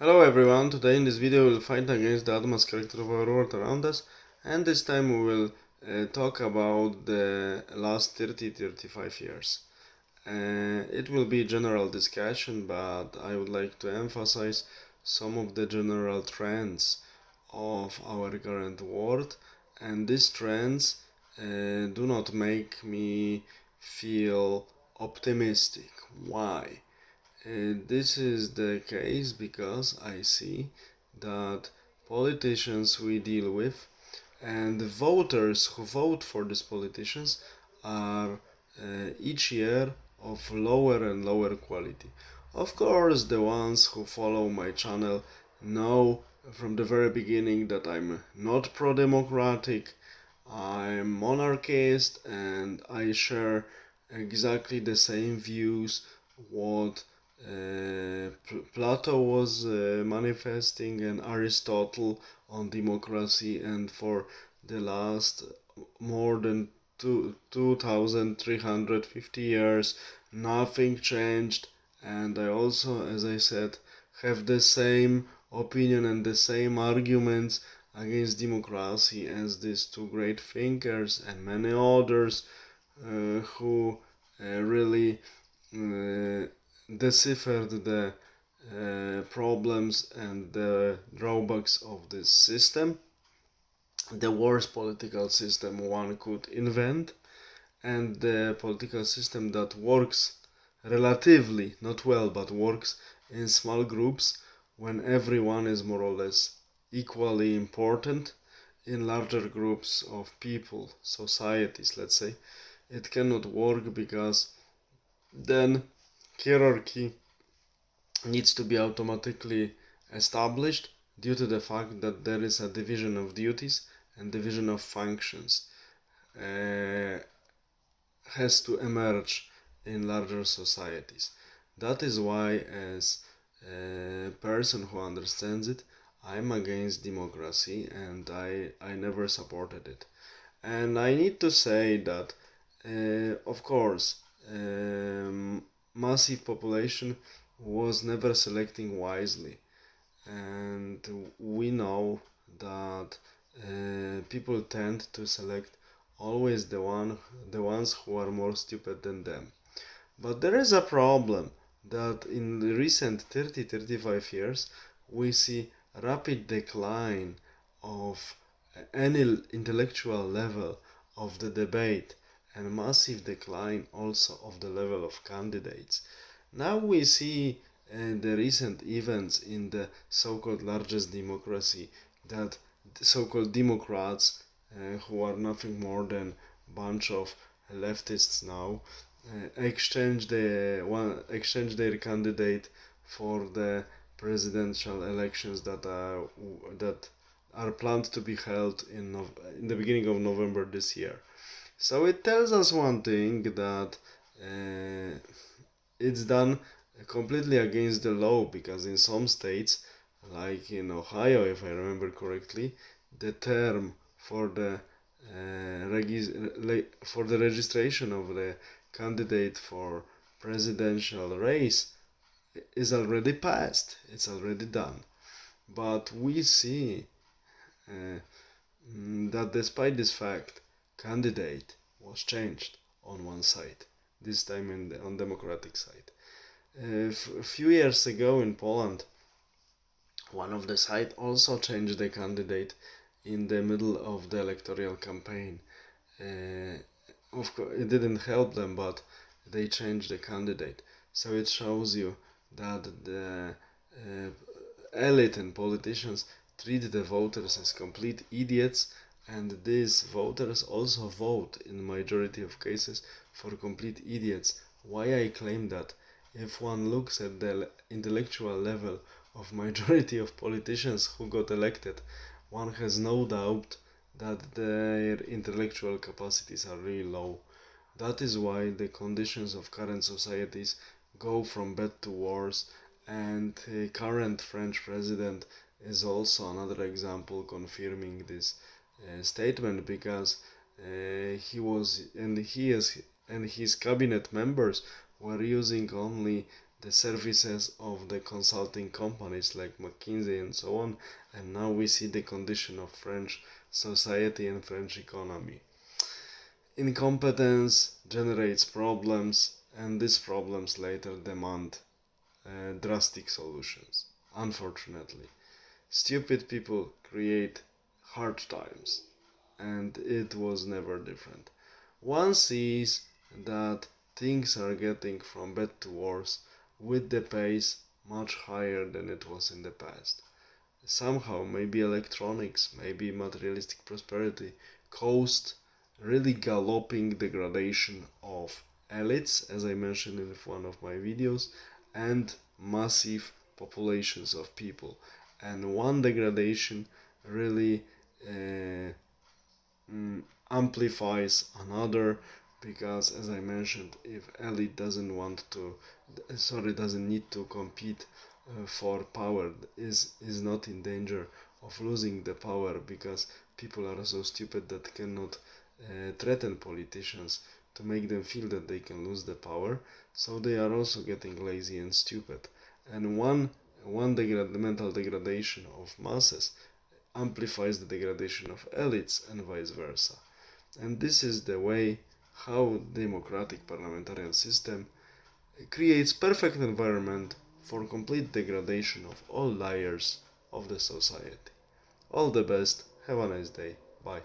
Hello everyone, today in this video we will fight against the Admas character of our world around us, and this time we will talk about the last 30-35 years. It will be general discussion, but I would like to emphasize some of the general trends of our current world, and these trends do not make me feel optimistic. Why? This is the case because I see that politicians we deal with and the voters who vote for these politicians are each year of lower and lower quality. Of course, the ones who follow my channel know from the very beginning that I'm not pro-democratic, I'm monarchist, and I share exactly the same views what Plato was manifesting and Aristotle on democracy, and for the last more than 2350 years nothing changed. And I also, as I said, have the same opinion and the same arguments against democracy as these two great thinkers and many others who really uh, deciphered the problems and the drawbacks of this system, the worst political system one could invent, and the political system that works relatively, not well, but works in small groups when everyone is more or less equally important. In larger groups of people, societies, let's say, it cannot work because then hierarchy needs to be automatically established due to the fact that there is a division of duties and division of functions has to emerge in larger societies. That is why, as a person who understands it, I'm against democracy and I never supported it. And I need to say that, of course, massive population was never selecting wisely, and we know that people tend to select always the ones who are more stupid than them. But there is a problem that in the recent 30-35 years we see rapid decline of any intellectual level of the debate and massive decline also of the level of candidates. Now we see the recent events in the so-called largest democracy that the so-called Democrats, who are nothing more than bunch of leftists now, exchange their candidate for the presidential elections that are planned to be held in the beginning of November this year. So it tells us one thing, that it's done completely against the law, because in some states, like in Ohio, if I remember correctly, the term for the for the registration of the candidate for presidential race is already passed. It's already done. But we see uh, that despite this fact, candidate was changed on one side, this time on Democratic side. A few years ago in Poland, one of the side also changed the candidate in the middle of the electoral campaign. Of course, it didn't help them, but they changed the candidate. So it shows you that the elite and politicians treat the voters as complete idiots, and these voters also vote in majority of cases for complete idiots. Why I claim that? If one looks at the intellectual level of majority of politicians who got elected, one has no doubt that their intellectual capacities are really low. That is why the conditions of current societies go from bad to worse, and the current French president is also another example confirming this statement, because he was and he is and his cabinet members were using only the services of the consulting companies like McKinsey and so on, and now we see the condition of French society and French economy. Incompetence generates problems, and these problems later demand drastic solutions. Unfortunately, stupid people create hard times, and it was never different. One sees that things are getting from bad to worse with the pace much higher than it was in the past. Somehow, maybe electronics, maybe materialistic prosperity caused really galloping degradation of elites, as I mentioned in one of my videos, and massive populations of people. And one degradation really uh, amplifies another, because as I mentioned, if elite doesn't need to compete for power, is not in danger of losing the power, because people are so stupid that cannot threaten politicians to make them feel that they can lose the power, so they are also getting lazy and stupid. And mental degradation of masses amplifies the degradation of elites, and vice versa. And this is the way how democratic parliamentarian system creates perfect environment for complete degradation of all layers of the society. All the best. Have a nice day. Bye.